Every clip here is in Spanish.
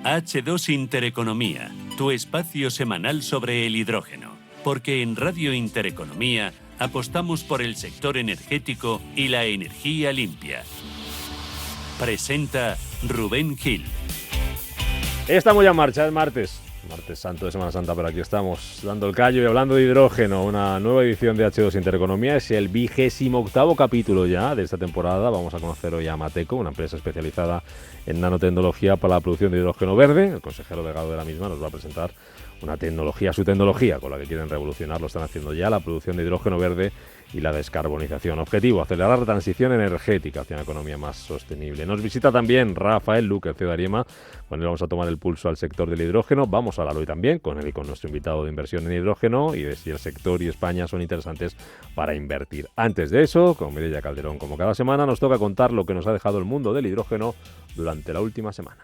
H2 Intereconomía, tu espacio semanal sobre el hidrógeno. Porque en Radio Intereconomía apostamos por el sector energético y la energía limpia. Presenta Rubén Gil. Estamos ya en marcha, es martes santo de Semana Santa, pero aquí estamos dando el callo y hablando de hidrógeno. Una nueva edición de H2 Intereconomía, es el 28º capítulo ya de esta temporada. Vamos a conocer hoy a Mateco, una empresa especializada en nanotecnología para la producción de hidrógeno verde. El consejero delegado de la misma nos va a presentar una tecnología, su tecnología, con la que quieren revolucionar, lo están haciendo ya, la producción de hidrógeno verde y la descarbonización. Objetivo, acelerar la transición energética hacia una economía más sostenible. Nos visita también Rafael Luque, CEO de Ariema. Con él vamos a tomar el pulso al sector del hidrógeno. Vamos a hablar hoy también con él y con nuestro invitado de inversión en hidrógeno y de si el sector y España son interesantes para invertir. Antes de eso, con Mireia Calderón, como cada semana, nos toca contar lo que nos ha dejado el mundo del hidrógeno durante la última semana.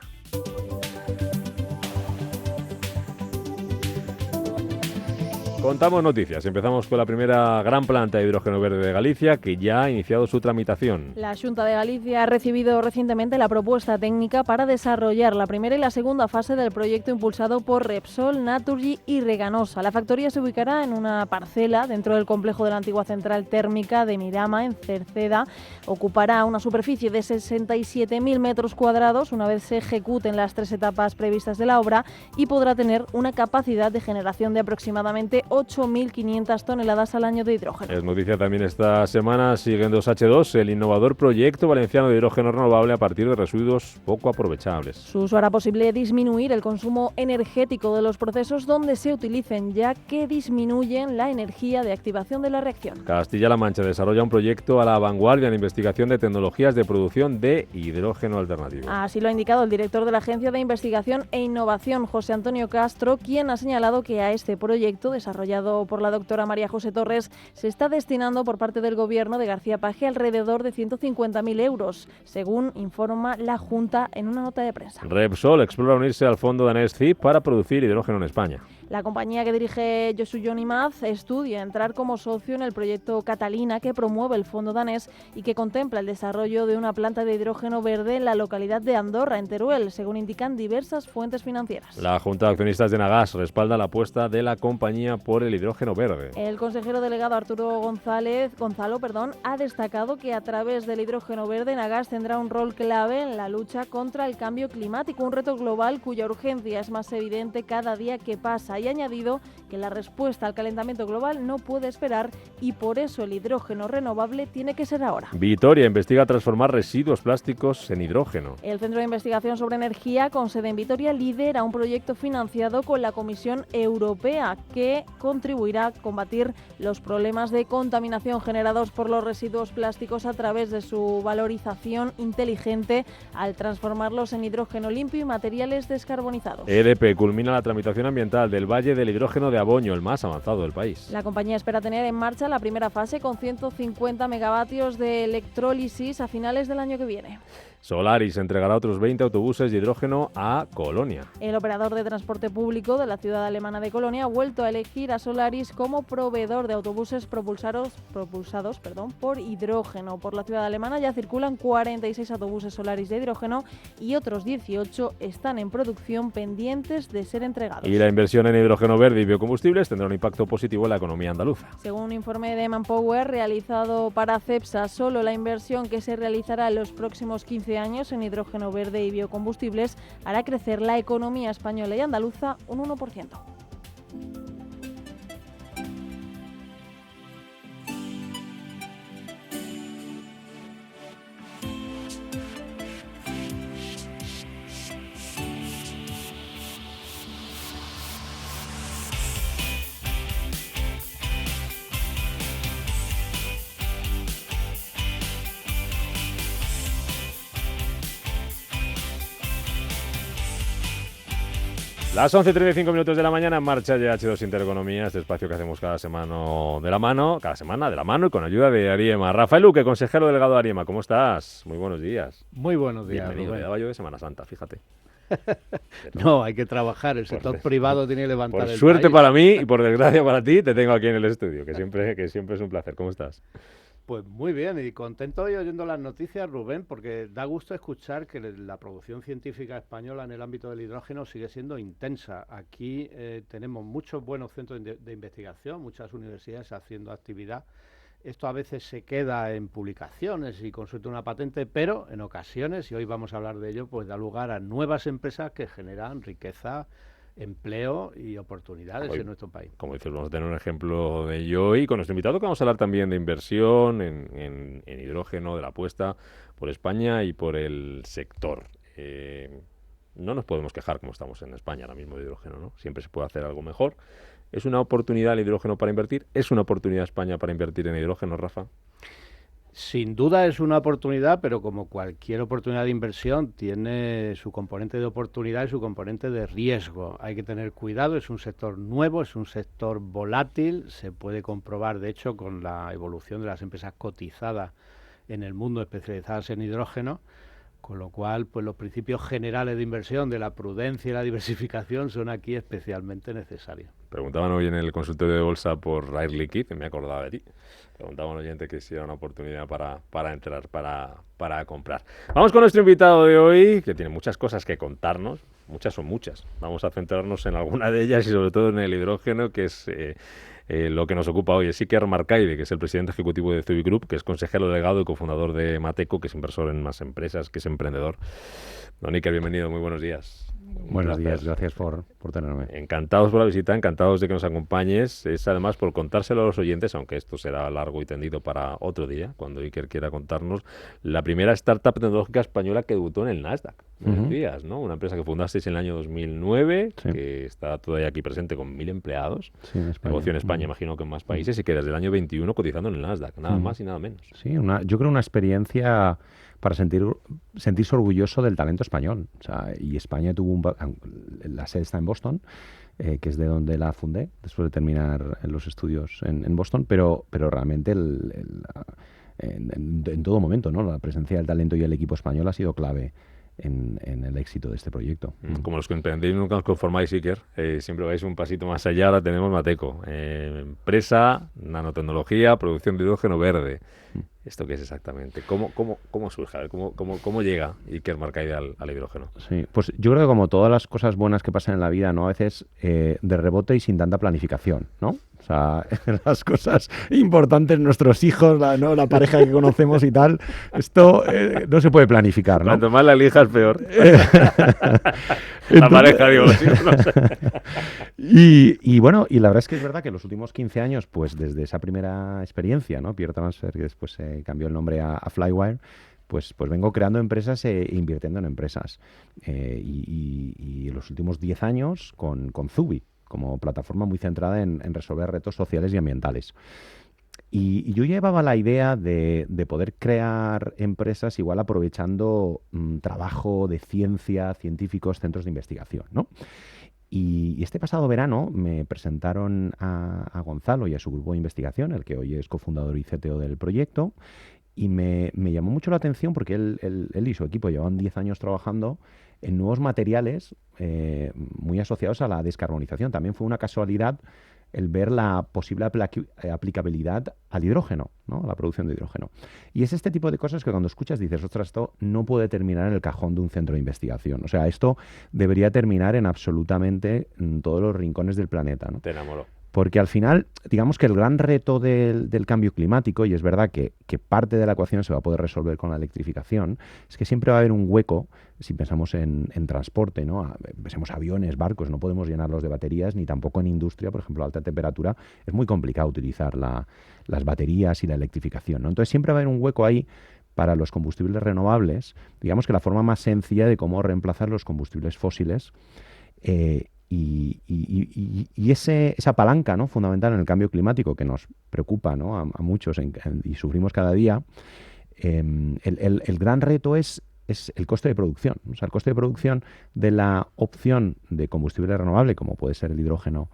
Contamos noticias. Empezamos con la primera gran planta de hidrógeno verde de Galicia, que ya ha iniciado su tramitación. La Xunta de Galicia ha recibido recientemente la propuesta técnica para desarrollar la primera y la segunda fase del proyecto impulsado por Repsol, Naturgy y Reganosa. La factoría se ubicará en una parcela dentro del complejo de la antigua central térmica de Mirama, en Cerceda. Ocupará una superficie de 67.000 metros cuadrados una vez se ejecuten las 3 etapas previstas de la obra y podrá tener una capacidad de generación de aproximadamente 8.500 toneladas al año de hidrógeno. Es noticia también esta semana, siguen 2H2, el innovador proyecto valenciano de hidrógeno renovable a partir de residuos poco aprovechables. Su uso hará posible disminuir el consumo energético de los procesos donde se utilicen, ya que disminuyen la energía de activación de la reacción. Castilla-La Mancha desarrolla un proyecto a la vanguardia en investigación de tecnologías de producción de hidrógeno alternativo. Así lo ha indicado el director de la Agencia de Investigación e Innovación, José Antonio Castro, quien ha señalado que a este proyecto desarrollado por la doctora María José Torres se está destinando por parte del gobierno de García Paje alrededor de 150.000 euros, según informa la Junta en una nota de prensa. Repsol explora unirse al fondo danés CIP para producir hidrógeno en España. La compañía que dirige Josu Jonimaz estudia entrar como socio en el proyecto Catalina, que promueve el fondo danés y que contempla el desarrollo de una planta de hidrógeno verde en la localidad de Andorra, en Teruel, según indican diversas fuentes financieras. La Junta de Accionistas de Nagas respalda la apuesta de la compañía por el hidrógeno verde. El consejero delegado Arturo Gonzalo, ha destacado que a través del hidrógeno verde Nagas tendrá un rol clave en la lucha contra el cambio climático, un reto global cuya urgencia es más evidente cada día que pasa. Y ha añadido que la respuesta al calentamiento global no puede esperar y por eso el hidrógeno renovable tiene que ser ahora. Vitoria investiga transformar residuos plásticos en hidrógeno. El Centro de Investigación sobre Energía, con sede en Vitoria, lidera un proyecto financiado con la Comisión Europea que contribuirá a combatir los problemas de contaminación generados por los residuos plásticos a través de su valorización inteligente al transformarlos en hidrógeno limpio y materiales descarbonizados. EDP culmina la tramitación ambiental del Valle del Hidrógeno de Aboño, el más avanzado del país. La compañía espera tener en marcha la primera fase con 150 megavatios de electrólisis a finales del año que viene. Solaris entregará otros 20 autobuses de hidrógeno a Colonia. El operador de transporte público de la ciudad alemana de Colonia ha vuelto a elegir a Solaris como proveedor de autobuses propulsados por hidrógeno. Por la ciudad alemana ya circulan 46 autobuses Solaris de hidrógeno y otros 18 están en producción pendientes de ser entregados. Y la inversión en hidrógeno verde y biocombustibles tendrá un impacto positivo en la economía andaluza. Según un informe de Manpower realizado para Cepsa, solo la inversión que se realizará en los próximos 15 años en hidrógeno verde y biocombustibles hará crecer la economía española y andaluza un 1%. Las 11:35 minutos de la mañana, en marcha ya H2 Intereconomía, este espacio que hacemos cada semana de la mano y con ayuda de Ariema. Rafael Luque, consejero delegado de Ariema, ¿cómo estás? Muy buenos días. Muy buenos días. Bienvenido, me daba yo de Semana Santa, fíjate. No, hay que trabajar, el sector privado tiene que levantar el país. Por suerte para mí y por desgracia para ti, te tengo aquí en el estudio, que siempre es un placer. ¿Cómo estás? Pues muy bien, y contento hoy oyendo las noticias, Rubén, porque da gusto escuchar que la producción científica española en el ámbito del hidrógeno sigue siendo intensa. Aquí tenemos muchos buenos centros de investigación, muchas universidades haciendo actividad. Esto a veces se queda en publicaciones y consulta una patente, pero en ocasiones, y hoy vamos a hablar de ello, pues da lugar a nuevas empresas que generan riqueza, empleo y oportunidades hoy, en nuestro país. Como dices, vamos a tener un ejemplo de ello hoy con nuestro invitado, que vamos a hablar también de inversión en hidrógeno, de la apuesta por España y por el sector. No nos podemos quejar como estamos en España ahora mismo de hidrógeno, ¿no? Siempre se puede hacer algo mejor. ¿Es una oportunidad el hidrógeno para invertir? ¿Es una oportunidad España para invertir en hidrógeno, Rafa? Sin duda es una oportunidad, pero como cualquier oportunidad de inversión, tiene su componente de oportunidad y su componente de riesgo. Hay que tener cuidado, es un sector nuevo, es un sector volátil, se puede comprobar, de hecho, con la evolución de las empresas cotizadas en el mundo especializadas en hidrógeno, con lo cual, pues los principios generales de inversión, de la prudencia y la diversificación, son aquí especialmente necesarios. Preguntaban hoy en el consultorio de bolsa por Air Liquide, me acordaba de ti. Preguntaba a un oyente que si era una oportunidad para entrar, para comprar. Vamos con nuestro invitado de hoy, que tiene muchas cosas que contarnos. Muchas son muchas. Vamos a centrarnos en alguna de ellas y sobre todo en el hidrógeno, que es lo que nos ocupa hoy. Es Iker Marcaide, que es el presidente ejecutivo de Zubi Group, que es consejero delegado y cofundador de Mateco, que es inversor en más empresas, que es emprendedor. Don Iker, bienvenido, muy buenos días. Buenos días, gracias por tenerme. Encantados por la visita, encantados de que nos acompañes. Es además por contárselo a los oyentes, aunque esto será largo y tendido para otro día, cuando Iker quiera contarnos, la primera startup tecnológica española que debutó en el Nasdaq. Días, ¿no? Una empresa que fundasteis en el año 2009, sí, que está todavía aquí presente con 1.000 empleados. Sí, en España. Negocio en España, imagino que en más países, y que desde el año 21 cotizando en el Nasdaq, nada más y nada menos. Sí, yo creo una experiencia para sentirse orgulloso del talento español. O sea, y España tuvo la sede está en Boston, que es de donde la fundé, después de terminar los estudios en Boston, pero realmente en todo momento, ¿no? La presencia del talento y el equipo español ha sido clave en el éxito de este proyecto. Como los que emprendéis nunca os conformáis, Iker, siempre vais un pasito más allá. Ahora tenemos Mateco, empresa, nanotecnología, producción de hidrógeno verde. ¿Esto qué es exactamente? ¿Cómo surge? A ver, ¿cómo llega Iker Marcaide al hidrógeno? Sí, pues yo creo que como todas las cosas buenas que pasan en la vida, ¿no? A veces de rebote y sin tanta planificación, ¿no? O sea, las cosas importantes, nuestros hijos, la pareja que conocemos y tal, esto no se puede planificar, ¿no? Cuanto más la elijas, peor. La pareja, digo, sí, no sé. Y bueno, y la verdad es que es verdad que en los últimos 15 años, pues desde esa primera experiencia, ¿no? Peer Transfer, que después se cambió el nombre a Flywire, pues vengo creando empresas e invirtiendo en empresas. Y en los últimos 10 años con Zubi, como plataforma muy centrada en resolver retos sociales y ambientales. Y yo llevaba la idea de poder crear empresas igual aprovechando trabajo de ciencia, científicos, centros de investigación, ¿no? Y este pasado verano me presentaron a Gonzalo y a su grupo de investigación, el que hoy es cofundador y CTO del proyecto, y me llamó mucho la atención porque él y su equipo llevaban 10 años trabajando en nuevos materiales muy asociados a la descarbonización. También fue una casualidad el ver la posible aplicabilidad al hidrógeno, ¿no? A la producción de hidrógeno. Y es este tipo de cosas que cuando escuchas dices, ostras, esto no puede terminar en el cajón de un centro de investigación. O sea, esto debería terminar en absolutamente todos los rincones del planeta, ¿no? Te enamoró. Porque al final, digamos que el gran reto del cambio climático, y es verdad que parte de la ecuación se va a poder resolver con la electrificación, es que siempre va a haber un hueco, si pensamos en transporte, ¿no? Pensemos aviones, barcos, no podemos llenarlos de baterías, ni tampoco en industria, por ejemplo, a alta temperatura, es muy complicado utilizar las baterías y la electrificación, ¿no? Entonces siempre va a haber un hueco ahí para los combustibles renovables, digamos que la forma más sencilla de cómo reemplazar los combustibles fósiles, y esa palanca, ¿no? Fundamental en el cambio climático que nos preocupa, ¿no? a muchos y sufrimos cada día, el gran reto es el coste de producción. O sea, el coste de producción de la opción de combustible renovable, como puede ser el hidrógeno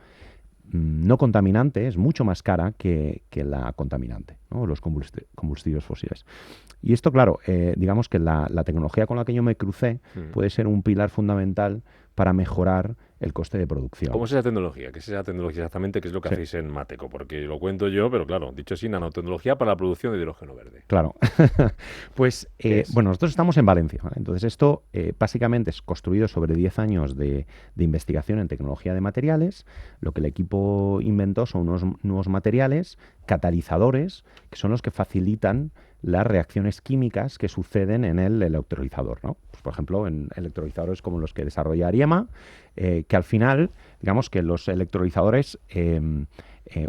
no contaminante, es mucho más cara que la contaminante, ¿no? Los combustibles fósiles. Y esto, claro, digamos que la tecnología con la que yo me crucé puede ser un pilar fundamental para mejorar el coste de producción. ¿Cómo es esa tecnología? ¿Qué es esa tecnología exactamente? ¿Qué es lo que hacéis en Mateco? Porque lo cuento yo, pero claro, dicho así, nanotecnología para la producción de hidrógeno verde. Claro. Pues, bueno, nosotros estamos en Valencia, ¿vale? Entonces, esto básicamente es construido sobre 10 años de investigación en tecnología de materiales. Lo que el equipo inventó son unos nuevos materiales, catalizadores, que son los que facilitan las reacciones químicas que suceden en el electrolizador, ¿no? Pues, por ejemplo, en electrolizadores como los que desarrolla Ariema, que al final, digamos que los electrolizadores,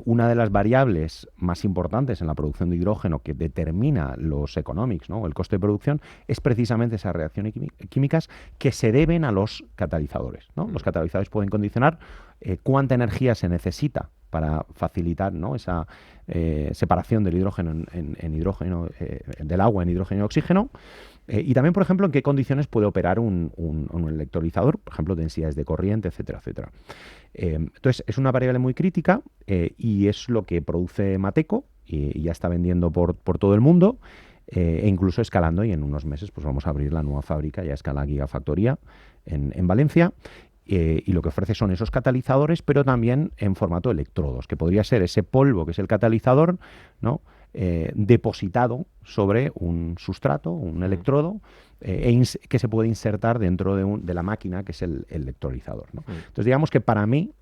una de las variables más importantes en la producción de hidrógeno que determina los economics, ¿no? El coste de producción, es precisamente esas reacciones químicas que se deben a los catalizadores, ¿no? Los catalizadores pueden condicionar cuánta energía se necesita para facilitar, ¿no? Esa separación del hidrógeno en hidrógeno, del agua en hidrógeno y oxígeno. Y también, por ejemplo, en qué condiciones puede operar un electrolizador, por ejemplo, densidades de corriente, etcétera, etcétera. Entonces, es una variable muy crítica y es lo que produce Mateco y ya está vendiendo por todo el mundo e incluso escalando, y en unos meses pues vamos a abrir la nueva fábrica ya a escala Gigafactoría en Valencia. Y lo que ofrece son esos catalizadores, pero también en formato electrodos, que podría ser ese polvo que es el catalizador, ¿no? Depositado sobre un sustrato, un electrodo, que se puede insertar dentro de la máquina que es el electrolizador, ¿no? Entonces, digamos que para mí,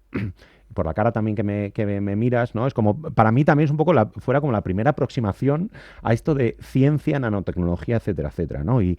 por la cara también que me miras, ¿no? Es como, para mí también es un poco fuera como la primera aproximación a esto de ciencia, nanotecnología, etcétera, etcétera, ¿no? Y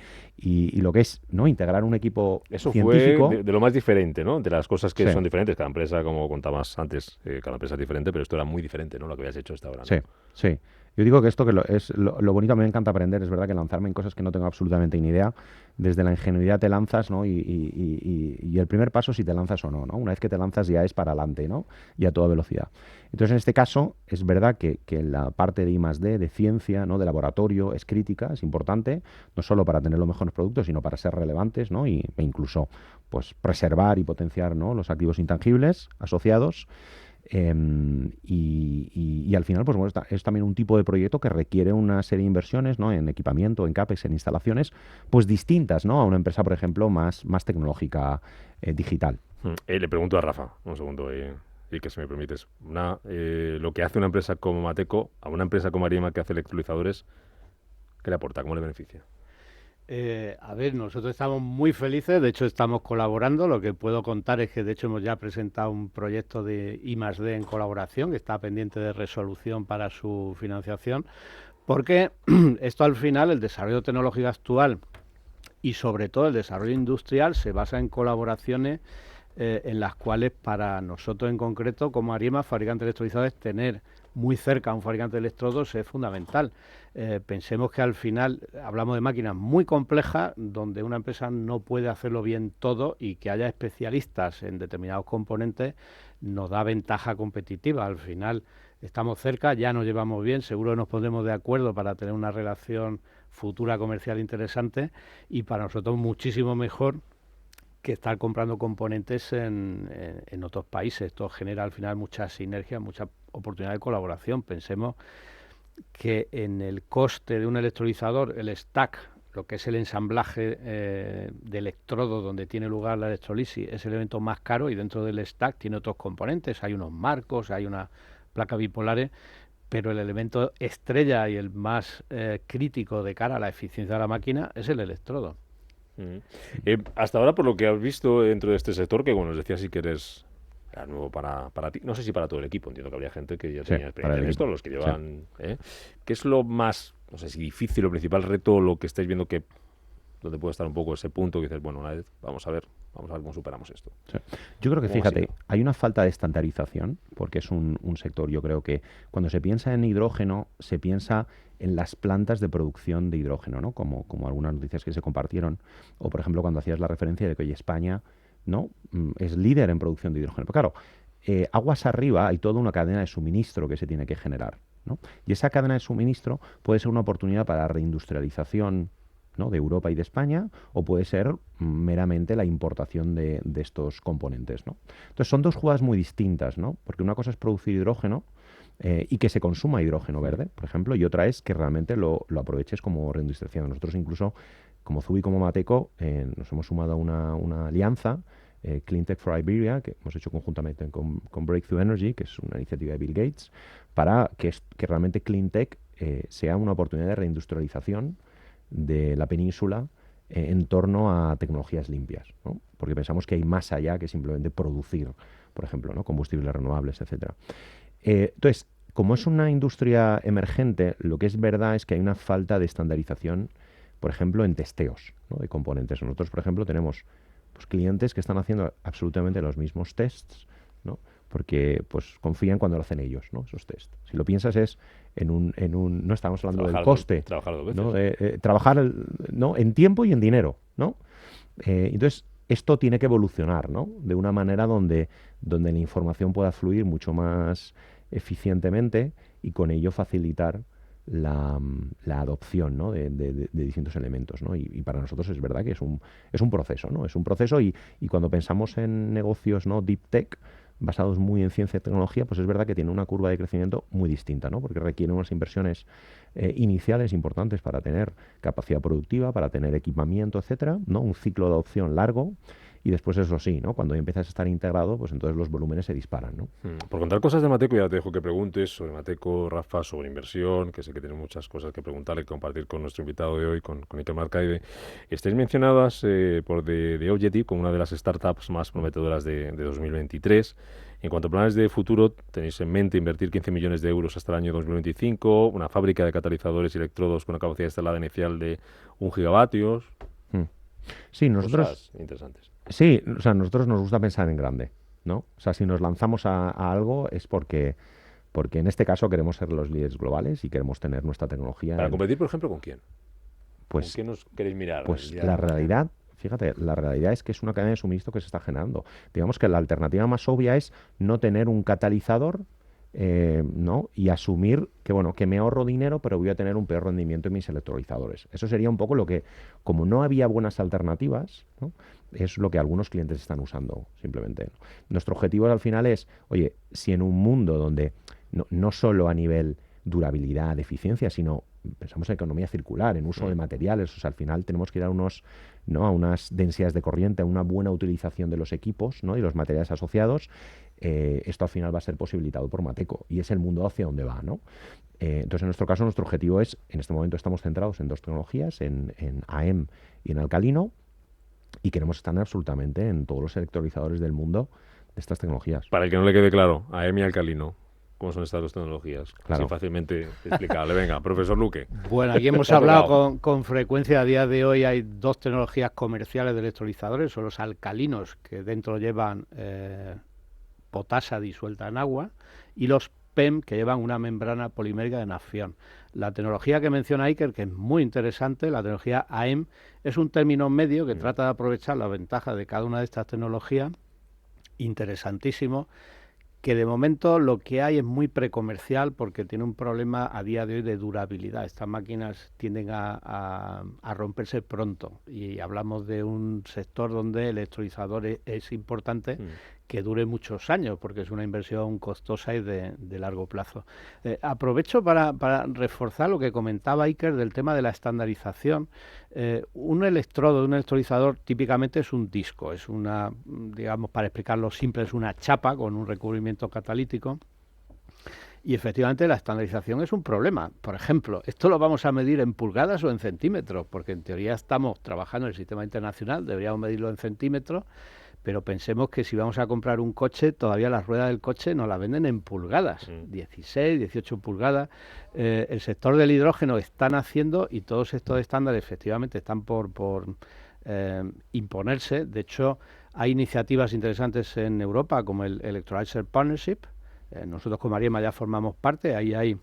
lo que es, ¿no? Integrar un equipo Eso científico. fue de lo más diferente, ¿no? De las cosas que son diferentes. Cada empresa, como contabas antes, cada empresa es diferente, pero esto era muy diferente, ¿no? Lo que habías hecho hasta ahora, ¿no? Sí, sí. Yo digo que esto es lo bonito, a mí me encanta aprender, es verdad que lanzarme en cosas que no tengo absolutamente ni idea. Desde la ingenuidad te lanzas, ¿no? Y el primer paso si te lanzas o no, ¿no? Una vez que te lanzas ya es para adelante, ¿no? Y a toda velocidad. Entonces, en este caso, es verdad que la parte de I+D, de ciencia, ¿no? De laboratorio, es crítica, es importante, no solo para tener los mejores productos, sino para ser relevantes, ¿no? E incluso, pues, preservar y potenciar, ¿no? Los activos intangibles asociados. Y al final, pues bueno, es también un tipo de proyecto que requiere una serie de inversiones, ¿no? En equipamiento, en CAPEX, en instalaciones, pues distintas, ¿no? A una empresa, por ejemplo, más tecnológica, digital. Le pregunto a Rafa, un segundo, y que si me permites. Lo que hace una empresa como Mateco, a una empresa como Ariema que hace electrolizadores, ¿qué le aporta? ¿Cómo le beneficia? A ver, nosotros estamos muy felices, de hecho estamos colaborando. Lo que puedo contar es que de hecho hemos ya presentado un proyecto de I+D en colaboración que está pendiente de resolución para su financiación, porque esto al final, el desarrollo tecnológico actual y sobre todo el desarrollo industrial se basa en colaboraciones en las cuales para nosotros en concreto, como Ariema, fabricante de electrolizadores, tener muy cerca a un fabricante de electrodos es fundamental. Pensemos que al final hablamos de máquinas muy complejas donde una empresa no puede hacerlo bien todo, y que haya especialistas en determinados componentes nos da ventaja competitiva. Al final estamos cerca, ya nos llevamos bien, seguro que nos pondremos de acuerdo para tener una relación futura comercial interesante, y para nosotros muchísimo mejor que estar comprando componentes en otros países. Esto genera al final mucha sinergia, mucha oportunidad de colaboración. Pensemos que en el coste de un electrolizador, el stack, lo que es el ensamblaje de electrodos donde tiene lugar la electrolisis, es el elemento más caro, y dentro del stack tiene otros componentes, hay unos marcos, hay unas placas bipolares, pero el elemento estrella y el más crítico de cara a la eficiencia de la máquina es el electrodo. Hasta ahora, por lo que has visto dentro de este sector, que bueno, nos decías sí que era nuevo para ti, no sé si para todo el equipo, entiendo que habría gente que ya tenía experiencia en esto, los que llevan... ¿Qué es lo más, no sé si difícil o principal reto, lo que estáis viendo que donde puede estar un poco ese punto que dices, bueno, una vez vamos a ver cómo superamos esto? Sí. Yo creo que, fíjate, hay una falta de estandarización, porque es un sector, yo creo que cuando se piensa en hidrógeno, se piensa en las plantas de producción de hidrógeno, ¿no? Como algunas noticias que se compartieron, o por ejemplo cuando hacías la referencia de que hoy España, ¿no? Es líder en producción de hidrógeno. Pero claro, aguas arriba hay toda una cadena de suministro que se tiene que generar, ¿no? Y esa cadena de suministro puede ser una oportunidad para reindustrialización, ¿no? De Europa y de España, o puede ser meramente la importación de estos componentes, ¿no? Entonces son dos jugadas muy distintas, ¿no? Porque una cosa es producir hidrógeno y que se consuma hidrógeno verde, por ejemplo, y otra es que realmente lo aproveches como reindustrialización. Nosotros incluso, como Zubi y como Mateco, nos hemos sumado a una alianza Cleantech for Iberia, que hemos hecho conjuntamente con Breakthrough Energy, que es una iniciativa de Bill Gates, para que realmente Cleantech sea una oportunidad de reindustrialización de la península en torno a tecnologías limpias, ¿no? Porque pensamos que hay más allá que simplemente producir, por ejemplo, ¿no? Combustibles renovables, etcétera. Entonces, como es una industria emergente, lo que es verdad es que hay una falta de estandarización, por ejemplo, en testeos, ¿no? De componentes. Nosotros, por ejemplo, tenemos pues, clientes que están haciendo absolutamente los mismos tests, ¿no? Porque pues confían cuando lo hacen ellos, ¿no? Esos tests. Si lo piensas es no estamos hablando del coste, trabajar dos veces. ¿no? Trabajar ¿no? en tiempo y en dinero, ¿no? Entonces, esto tiene que evolucionar, ¿no? De una manera donde la información pueda fluir mucho más eficientemente y con ello facilitar la adopción, ¿no? de distintos elementos, ¿no? Y para nosotros es verdad que es un proceso, ¿no? Es un proceso y cuando pensamos en negocios, ¿no? Deep Tech, basados muy en ciencia y tecnología, pues es verdad que tiene una curva de crecimiento muy distinta, ¿no? Porque requiere unas inversiones iniciales importantes para tener capacidad productiva, para tener equipamiento, etcétera, ¿no? Un ciclo de adopción largo. Y después eso sí, ¿no? Cuando ya empiezas a estar integrado, pues entonces los volúmenes se disparan, ¿no? Por contar cosas de Mateco, ya te dejo que preguntes sobre Mateco, Rafa, sobre inversión, que sé que tiene muchas cosas que preguntarle y compartir con nuestro invitado de hoy, con Iker Marcaide. Estáis mencionadas por The Objective como una de las startups más prometedoras de 2023. En cuanto a planes de futuro, tenéis en mente invertir 15 millones de euros hasta el año 2025, una fábrica de catalizadores y electrodos con una capacidad instalada inicial de 1 gigavatios. Sí, nosotros... Cosas interesantes. Sí, o sea, a nosotros nos gusta pensar en grande, ¿no? O sea, si nos lanzamos a algo es porque en este caso queremos ser los líderes globales y queremos tener nuestra tecnología. ¿Para competir, por ejemplo, con quién? Pues, ¿Con quién nos queréis mirar? Pues la realidad, fíjate, la realidad es que es una cadena de suministro que se está generando. Digamos que la alternativa más obvia es no tener un catalizador, ¿no? Y asumir que, bueno, que me ahorro dinero, pero voy a tener un peor rendimiento en mis electrolizadores. Eso sería un poco lo que, como no había buenas alternativas, ¿no? Es lo que algunos clientes están usando, simplemente, ¿no? Nuestro objetivo al final es, oye, si en un mundo donde no solo a nivel durabilidad, eficiencia, sino pensamos en economía circular, en uso de materiales, o sea, al final tenemos que ir a unas densidades de corriente, a una buena utilización de los equipos, ¿no? Y los materiales asociados. Esto al final va a ser posibilitado por Mateco y es el mundo hacia donde va, ¿no? Entonces, en nuestro caso, nuestro objetivo es, en este momento estamos centrados en dos tecnologías, en AM y en alcalino, y queremos estar absolutamente en todos los electrolizadores del mundo de estas tecnologías. Para el que no le quede claro, AM y alcalino, ¿cómo son estas dos tecnologías? Claro. Así fácilmente explicable. Venga, profesor Luque. Bueno, aquí hemos hablado con frecuencia. A día de hoy hay dos tecnologías comerciales de electrolizadores, son los alcalinos, que dentro llevan potasa disuelta en agua, y los PEM, que llevan una membrana polimérica de nafión. La tecnología que menciona Iker, que es muy interesante, la tecnología AM, es un término medio que trata de aprovechar las ventajas de cada una de estas tecnologías, interesantísimo, que de momento lo que hay es muy precomercial porque tiene un problema a día de hoy de durabilidad. Estas máquinas tienden a romperse pronto y hablamos de un sector donde el electrolizador es importante que dure muchos años porque es una inversión costosa y de largo plazo. Aprovecho para reforzar lo que comentaba Iker del tema de la estandarización. Un electrodo de un electrolizador típicamente es un disco, es una, digamos, para explicarlo simple, es una chapa con un recubrimiento catalítico. Y efectivamente la estandarización es un problema. Por ejemplo, esto lo vamos a medir en pulgadas o en centímetros, porque en teoría estamos trabajando en el sistema internacional, deberíamos medirlo en centímetros, pero pensemos que si vamos a comprar un coche, todavía las ruedas del coche nos las venden en pulgadas, 16, 18 pulgadas. El sector del hidrógeno está naciendo y todos estos estándares efectivamente están por imponerse. De hecho, hay iniciativas interesantes en Europa como el Electrolyzer Partnership. Nosotros con Mariema ya formamos parte, ahí hay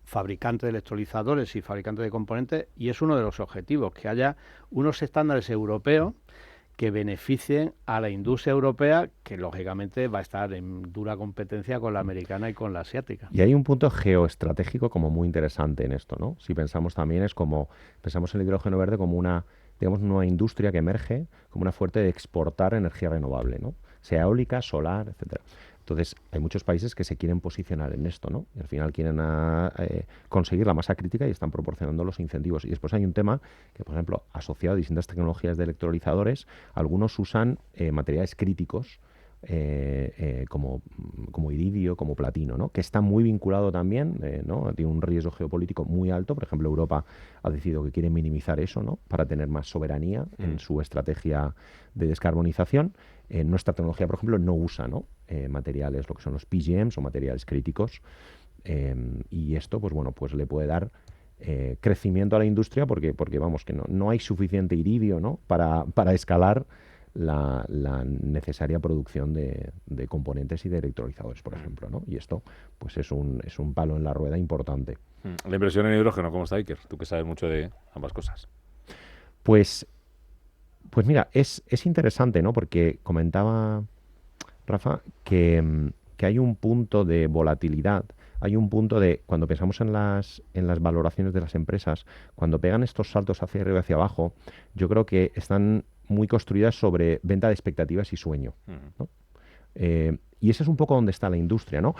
fabricantes de electrolizadores y fabricantes de componentes y es uno de los objetivos, que haya unos estándares europeos que beneficien a la industria europea, que lógicamente va a estar en dura competencia con la americana y con la asiática. Y hay un punto geoestratégico como muy interesante en esto, ¿no? Si pensamos también pensamos en el hidrógeno verde como una industria que emerge como una fuente de exportar energía renovable, ¿no? Sea eólica, solar, etcétera. Entonces, hay muchos países que se quieren posicionar en esto, ¿no? Y al final quieren conseguir la masa crítica y están proporcionando los incentivos. Y después hay un tema que, por ejemplo, asociado a distintas tecnologías de electrolizadores, algunos usan materiales críticos como iridio, como platino, ¿no? Que está muy vinculado también, ¿no? Tiene un riesgo geopolítico muy alto. Por ejemplo, Europa ha decidido que quiere minimizar eso, ¿no? Para tener más soberanía en su estrategia de descarbonización. Nuestra tecnología, por ejemplo, no usa, ¿no? Materiales, lo que son los PGMs o materiales críticos. Y esto, pues bueno, pues le puede dar crecimiento a la industria porque vamos, que no hay suficiente iridio, ¿no? Para escalar la necesaria producción de componentes y de electrolizadores, por ejemplo, ¿no? Y esto, pues es un palo en la rueda importante. La inversión en hidrógeno, ¿cómo está, Iker? Tú que sabes mucho de ambas cosas. Pues mira, es interesante, ¿no? Porque comentaba Rafa que hay un punto de volatilidad, hay un punto de, cuando pensamos en las valoraciones de las empresas, cuando pegan estos saltos hacia arriba y hacia abajo, yo creo que están muy construidas sobre venta de expectativas y sueño, ¿no? Y ese es un poco donde está la industria, ¿no?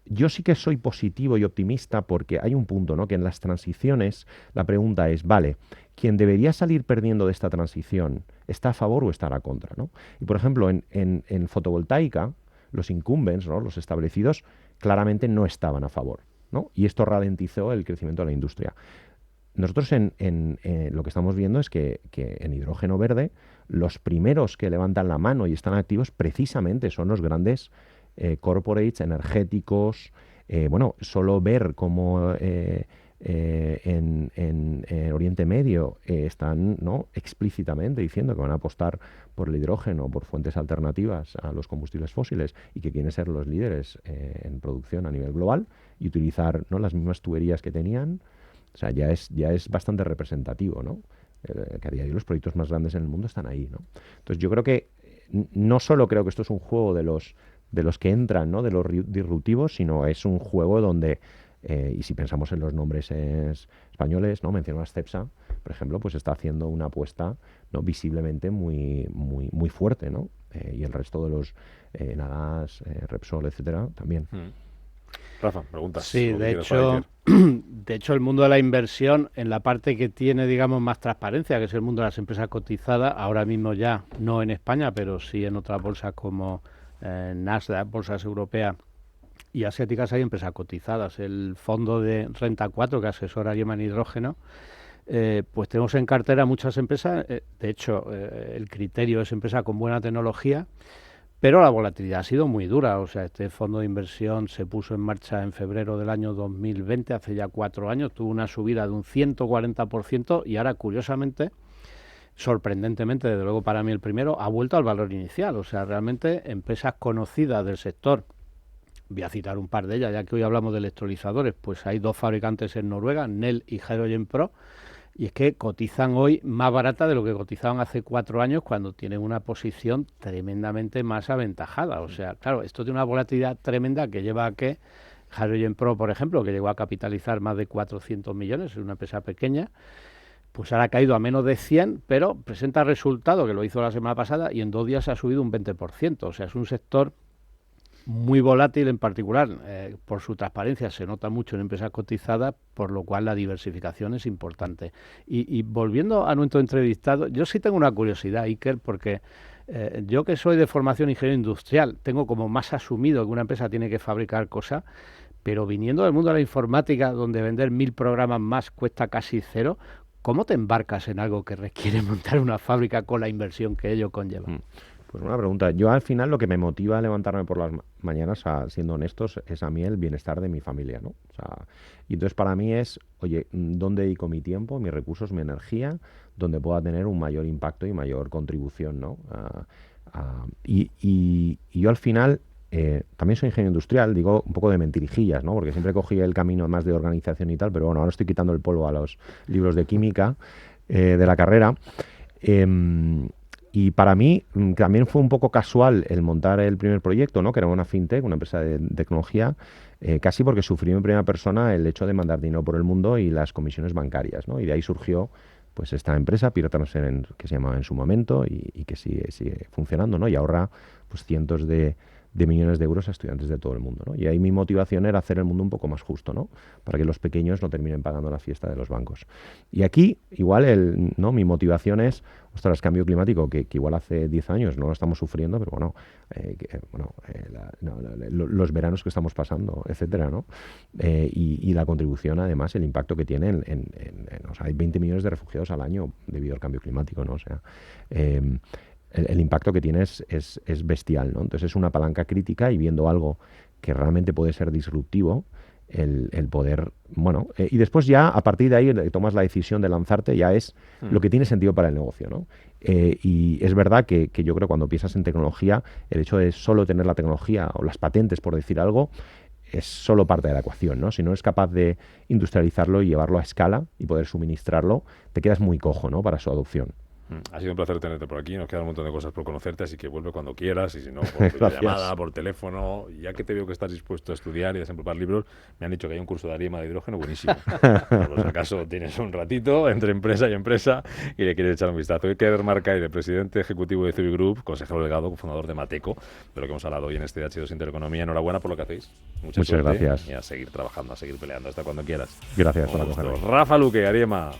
Yo sí que soy positivo y optimista porque hay un punto, ¿no? Que en las transiciones la pregunta es, vale, ¿quién debería salir perdiendo de esta transición está a favor o estará contra, ¿no? Y por ejemplo, en fotovoltaica, los incumbents, ¿no? Los establecidos, claramente no estaban a favor, ¿no? Y esto ralentizó el crecimiento de la industria. Nosotros en lo que estamos viendo es que en hidrógeno verde los primeros que levantan la mano y están activos precisamente son los grandes corporates energéticos. Bueno, solo ver cómo en Oriente Medio están, ¿no? explícitamente diciendo que van a apostar por el hidrógeno, por fuentes alternativas a los combustibles fósiles y que quieren ser los líderes en producción a nivel global y utilizar, ¿no? las mismas tuberías que tenían. O sea, ya es bastante representativo, ¿no? Que a día de hoy los proyectos más grandes en el mundo están ahí, ¿no? Entonces yo creo que no solo creo que esto es un juego de los que entran, ¿no? De los disruptivos, sino es un juego donde, y si pensamos en los nombres españoles, ¿no? Mencionas Cepsa, por ejemplo, pues está haciendo una apuesta, ¿no? visiblemente muy, muy, muy fuerte, ¿no? Y el resto de los Nagas, Repsol, etcétera, también. Rafa, preguntas. Sí, de hecho el mundo de la inversión, en la parte que tiene, digamos, más transparencia, que es el mundo de las empresas cotizadas, ahora mismo ya, no en España, pero sí en otras bolsas como Nasdaq, bolsas europeas y asiáticas, hay empresas cotizadas. El fondo de Renta 4, que asesora Yemen Hidrógeno, pues tenemos en cartera muchas empresas. De hecho, el criterio es empresa con buena tecnología, pero la volatilidad ha sido muy dura. O sea, este fondo de inversión se puso en marcha en febrero del año 2020, hace ya 4 años, tuvo una subida de un 140% y ahora, curiosamente, sorprendentemente, desde luego para mí el primero, ha vuelto al valor inicial. O sea, realmente empresas conocidas del sector, voy a citar un par de ellas, ya que hoy hablamos de electrolizadores, pues hay 2 fabricantes en Noruega, Nel y Hydrogen Pro, y es que cotizan hoy más barata de lo que cotizaban hace 4 años cuando tienen una posición tremendamente más aventajada. O sea, claro, esto tiene una volatilidad tremenda que lleva a que Hydrogen Pro, por ejemplo, que llegó a capitalizar más de 400 millones, es una empresa pequeña, pues ahora ha caído a menos de 100, pero presenta resultado, que lo hizo la semana pasada, y en 2 días ha subido un 20%. O sea, es un sector muy volátil, en particular por su transparencia se nota mucho en empresas cotizadas, por lo cual la diversificación es importante. Y volviendo a nuestro entrevistado, yo sí tengo una curiosidad, Iker, porque yo, que soy de formación ingeniero industrial, tengo como más asumido que una empresa tiene que fabricar cosas, pero viniendo del mundo de la informática, donde vender 1000 programas más cuesta casi 0, ¿cómo te embarcas en algo que requiere montar una fábrica con la inversión que ello conlleva? Pues una pregunta. Yo al final lo que me motiva a levantarme por las mañanas, siendo honestos, es a mí el bienestar de mi familia, ¿no? O sea, y entonces para mí es, oye, ¿dónde dedico mi tiempo, mis recursos, mi energía, donde pueda tener un mayor impacto y mayor contribución, ¿no? Y yo al final también soy ingeniero industrial, digo un poco de mentirijillas, ¿no? Porque siempre cogí el camino más de organización y tal, pero bueno, ahora estoy quitando el polvo a los libros de química de la carrera. Y para mí también fue un poco casual el montar el primer proyecto, ¿no? Que era una fintech, una empresa de tecnología, casi porque sufrí en primera persona el hecho de mandar dinero por el mundo y las comisiones bancarias, ¿no? Y de ahí surgió pues esta empresa, Piro Transfer, que se llamaba en su momento y que sigue funcionando, ¿no? Y ahorra pues cientos de de millones de euros a estudiantes de todo el mundo, ¿no? Y ahí mi motivación era hacer el mundo un poco más justo, ¿no? Para que los pequeños no terminen pagando la fiesta de los bancos. Y aquí, igual, mi motivación es, ostras, cambio climático, que igual hace 10 años no lo estamos sufriendo, pero bueno, los veranos que estamos pasando, etcétera, ¿no? Y la contribución, además, el impacto que tiene o sea, hay 20 millones de refugiados al año debido al cambio climático, ¿no? O sea, el impacto que tiene es bestial, ¿no? Entonces es una palanca crítica y viendo algo que realmente puede ser disruptivo, el poder, y después ya a partir de ahí tomas la decisión de lanzarte, ya es lo que tiene sentido para el negocio, ¿no? Y es verdad que yo creo que cuando piensas en tecnología, el hecho de solo tener la tecnología o las patentes, por decir algo, es solo parte de la ecuación, ¿no? Si no eres capaz de industrializarlo y llevarlo a escala y poder suministrarlo, te quedas muy cojo, ¿no? Para su adopción. Ha sido un placer tenerte por aquí, nos quedan un montón de cosas por conocerte, así que vuelve cuando quieras, y si no, por llamada, por teléfono. Ya que te veo que estás dispuesto a estudiar y a desempolvar libros, me han dicho que hay un curso de Ariema de hidrógeno buenísimo. Por si acaso tienes un ratito entre empresa y empresa y le quieres echar un vistazo. Hoy Quer Marcaide, presidente ejecutivo de Zurich Group, consejero delegado, fundador de Mateco, de lo que hemos hablado hoy en este H2 Intereconomía. Enhorabuena por lo que hacéis. Muchas gracias. Y a seguir trabajando, a seguir peleando hasta cuando quieras. Gracias por acogerme. Rafa Luque, Ariema.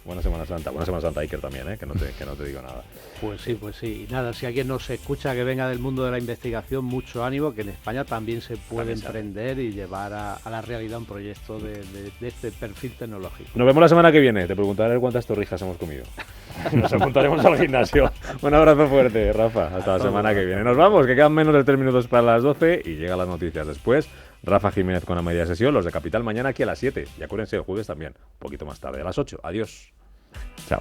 Buena Semana Santa Iker también, que no te digo nada. Pues sí. Y nada, si alguien nos escucha que venga del mundo de la investigación, mucho ánimo, que en España también se puede emprender y llevar a la realidad un proyecto de este perfil tecnológico. Nos vemos la semana que viene. Te preguntaré cuántas torrijas hemos comido. Nos apuntaremos al gimnasio. Un abrazo fuerte, Rafa. Hasta la semana que viene. Nos vamos, que quedan menos de 3 minutos para las 12 y llegan las noticias después. Rafa Jiménez con la media sesión, los de Capital mañana aquí a las 7. Y acuérdense, el jueves también, un poquito más tarde, a las 8. Adiós. Chao.